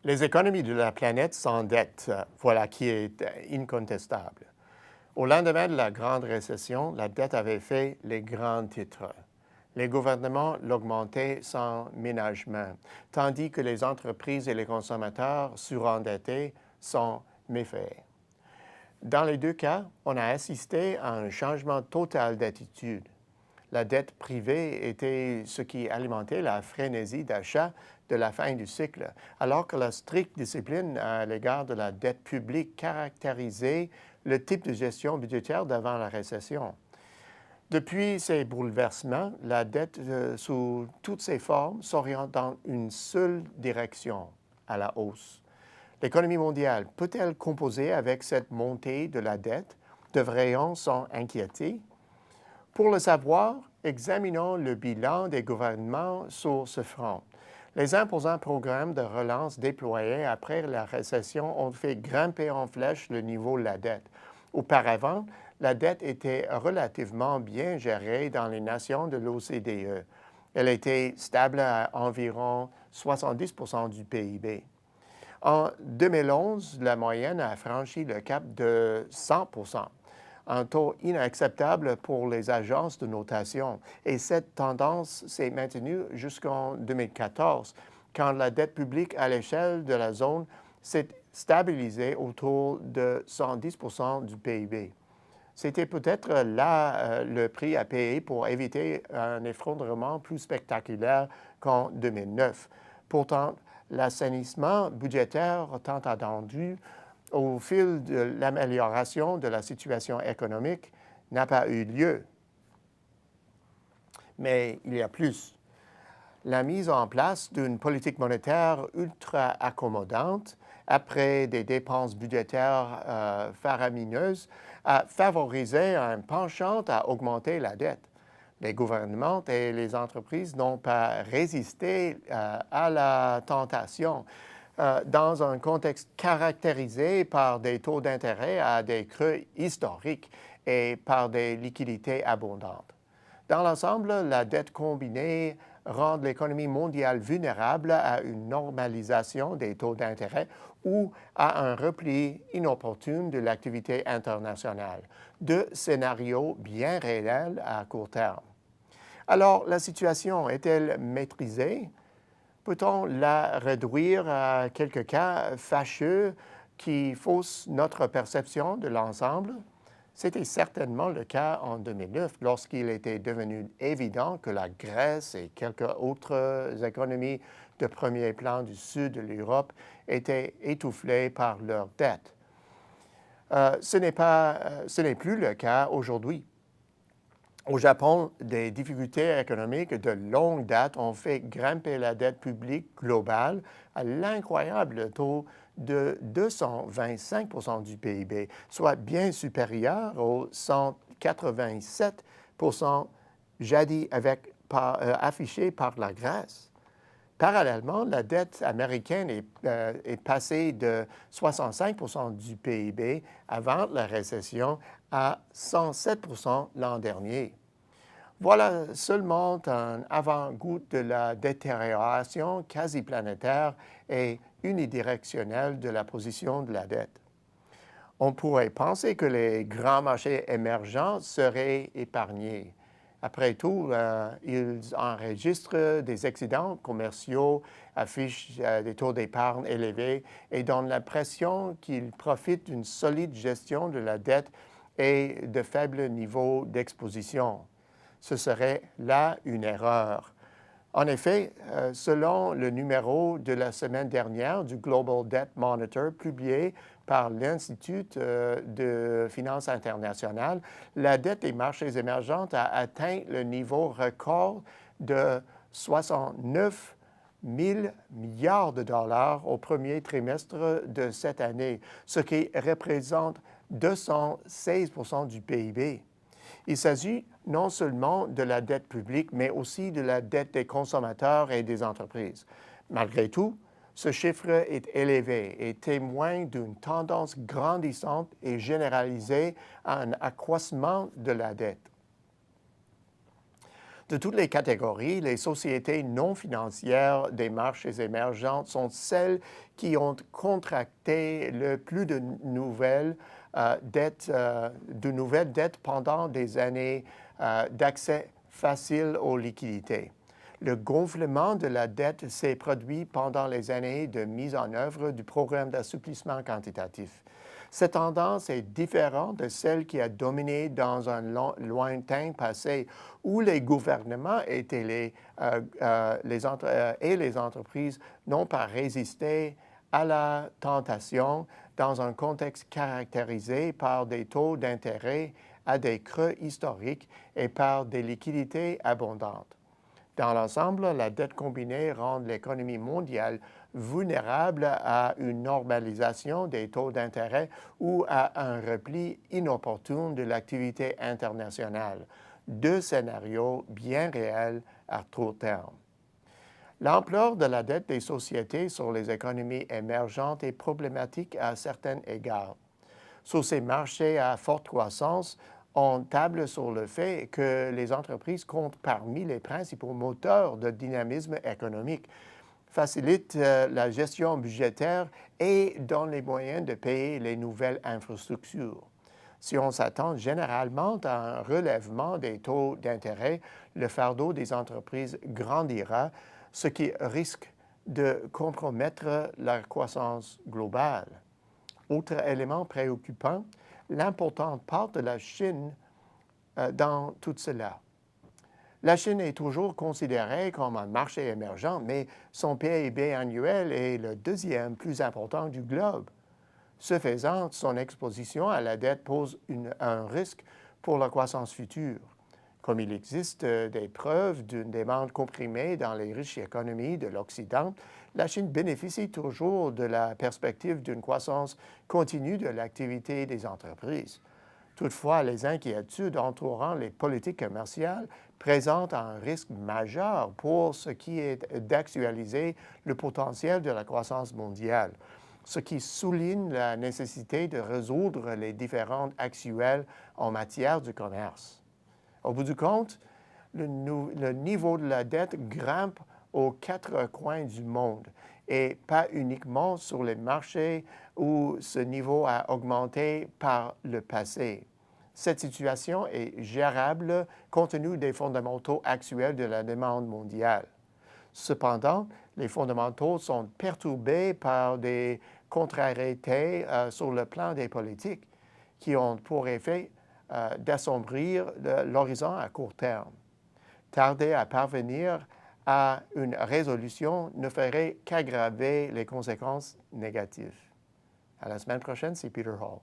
Les économies de la planète s'endettent, voilà qui est incontestable. Au lendemain de la grande récession, la dette avait fait les grands titres. Les gouvernements l'augmentaient sans ménagement, tandis que les entreprises et les consommateurs surendettés sont méfaits. Dans les deux cas, on a assisté à un changement total d'attitude. La dette privée était ce qui alimentait la frénésie d'achat de la fin du cycle, alors que la stricte discipline à l'égard de la dette publique caractérisait le type de gestion budgétaire d'avant la récession. Depuis ces bouleversements, la dette sous toutes ses formes s'oriente dans une seule direction, à la hausse. L'économie mondiale peut-elle composer avec cette montée de la dette? Devrait-on s'en inquiéter? Pour le savoir, examinons le bilan des gouvernements sur ce front. Les imposants programmes de relance déployés après la récession ont fait grimper en flèche le niveau de la dette. Auparavant, la dette était relativement bien gérée dans les nations de l'OCDE. Elle était stable à environ 70% du PIB. En 2011, la moyenne a franchi le cap de 100%, un taux inacceptable pour les agences de notation. Et cette tendance s'est maintenue jusqu'en 2014, quand la dette publique à l'échelle de la zone s'est stabilisée autour de 110% du PIB. C'était peut-être là le prix à payer pour éviter un effondrement plus spectaculaire qu'en 2009. Pourtant, l'assainissement budgétaire tant attendu au fil de l'amélioration de la situation économique n'a pas eu lieu. Mais il y a plus. La mise en place d'une politique monétaire ultra accommodante après des dépenses budgétaires faramineuses a favorisé un penchant à augmenter la dette. Les gouvernements et les entreprises n'ont pas résisté à la tentation dans un contexte caractérisé par des taux d'intérêt à des creux historiques et par des liquidités abondantes. Dans l'ensemble, la dette combinée rend l'économie mondiale vulnérable à une normalisation des taux d'intérêt ou à un repli inopportun de l'activité internationale, deux scénarios bien réels à court terme. Alors, la situation est-elle maîtrisée? Peut-on la réduire à quelques cas fâcheux qui faussent notre perception de l'ensemble? C'était certainement le cas en 2009, lorsqu'il était devenu évident que la Grèce et quelques autres économies de premier plan du sud de l'Europe étaient étouffées par leurs dettes. Ce n'est plus le cas aujourd'hui. Au Japon, des difficultés économiques de longue date ont fait grimper la dette publique globale à l'incroyable taux de 225% du PIB, soit bien supérieur aux 187% jadis affichés par la Grèce. Parallèlement, la dette américaine est passée de 65% du PIB avant la récession à 107% l'an dernier. Voilà seulement un avant-goût de la détérioration quasi planétaire et unidirectionnelle de la position de la dette. On pourrait penser que les grands marchés émergents seraient épargnés. Après tout, ils enregistrent des excédents commerciaux, affichent des taux d'épargne élevés et donnent l'impression qu'ils profitent d'une solide gestion de la dette et de faibles niveaux d'exposition. Ce serait là une erreur. En effet, selon le numéro de la semaine dernière du Global Debt Monitor publié par l'Institut de finances internationales, la dette des marchés émergents a atteint le niveau record de 69 000 milliards de dollars au premier trimestre de cette année, ce qui représente 216% du PIB. Il s'agit non seulement de la dette publique, mais aussi de la dette des consommateurs et des entreprises. Malgré tout, ce chiffre est élevé et témoigne d'une tendance grandissante et généralisée à un accroissement de la dette. De toutes les catégories, les sociétés non financières des marchés émergents sont celles qui ont contracté le plus de nouvelles dettes pendant des années d'accès facile aux liquidités. Le gonflement de la dette s'est produit pendant les années de mise en œuvre du programme d'assouplissement quantitatif. Cette tendance est différente de celle qui a dominé dans un lointain passé où les gouvernements et les entreprises n'ont pas résisté à la tentation dans un contexte caractérisé par des taux d'intérêt à des creux historiques et par des liquidités abondantes. Dans l'ensemble, la dette combinée rend l'économie mondiale vulnérable à une normalisation des taux d'intérêt ou à un repli inopportun de l'activité internationale, deux scénarios bien réels à court terme. L'ampleur de la dette des sociétés sur les économies émergentes est problématique à certains égards. Sur ces marchés à forte croissance, on table sur le fait que les entreprises comptent parmi les principaux moteurs de dynamisme économique, facilitent la gestion budgétaire et donnent les moyens de payer les nouvelles infrastructures. Si on s'attend généralement à un relèvement des taux d'intérêt, le fardeau des entreprises grandira, ce qui risque de compromettre la croissance globale. Autre élément préoccupant, l'importante part de la Chine dans tout cela. La Chine est toujours considérée comme un marché émergent, mais son PIB annuel est le deuxième plus important du globe. Ce faisant, son exposition à la dette pose un risque pour la croissance future. Comme il existe des preuves d'une demande comprimée dans les riches économies de l'Occident, la Chine bénéficie toujours de la perspective d'une croissance continue de l'activité des entreprises. Toutefois, les inquiétudes entourant les politiques commerciales présentent un risque majeur pour ce qui est d'actualiser le potentiel de la croissance mondiale, ce qui souligne la nécessité de résoudre les différends actuels en matière de commerce. Au bout du compte, le niveau de la dette grimpe aux quatre coins du monde et pas uniquement sur les marchés où ce niveau a augmenté par le passé. Cette situation est gérable compte tenu des fondamentaux actuels de la demande mondiale. Cependant, les fondamentaux sont perturbés par des contrariétés sur le plan des politiques qui ont pour effet d'assombrir l'horizon à court terme. Tarder à parvenir à une résolution ne ferait qu'aggraver les conséquences négatives. À la semaine prochaine, c'est Peter Hall.